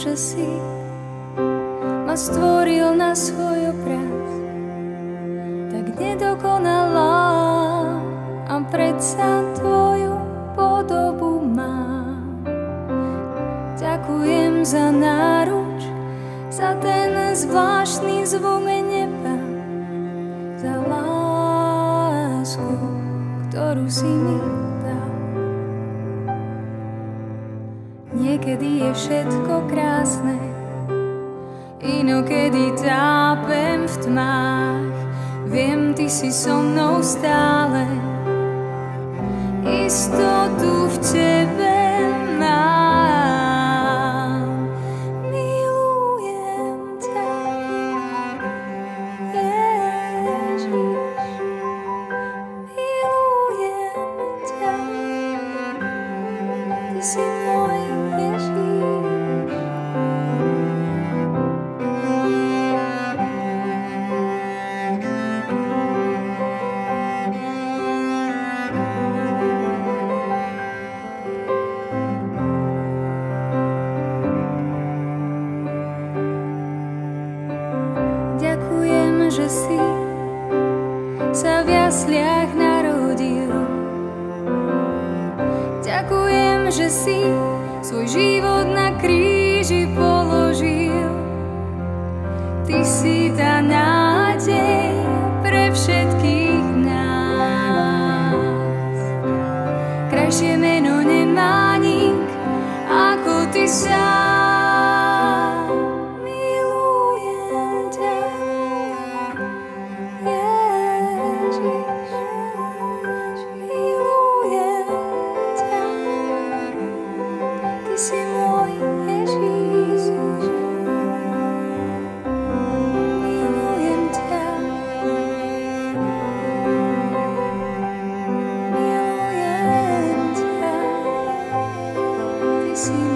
že si ma stvoril na svoj obraz, tak nedokonalá a predsa tvoju podobu mám. Ďakujem za náruč, za ten zvláštny zvuk neba, za lásku, ktorú si mi dal. Niekedy je všetko krásne, inokedy tápem v tmách. Viem, ty si so mnou stále, istotu v tebe mám. Milujem ťa, Ježiš, milujem ťa, ty si môj Ježiš. Ďakujem, že si sa v jasliach narodil. Ďakujem, že si svoj život na kríži položil. Ty si tá nádej pre všetkých nás. Krajšie meno nemá nik ako ty sám. See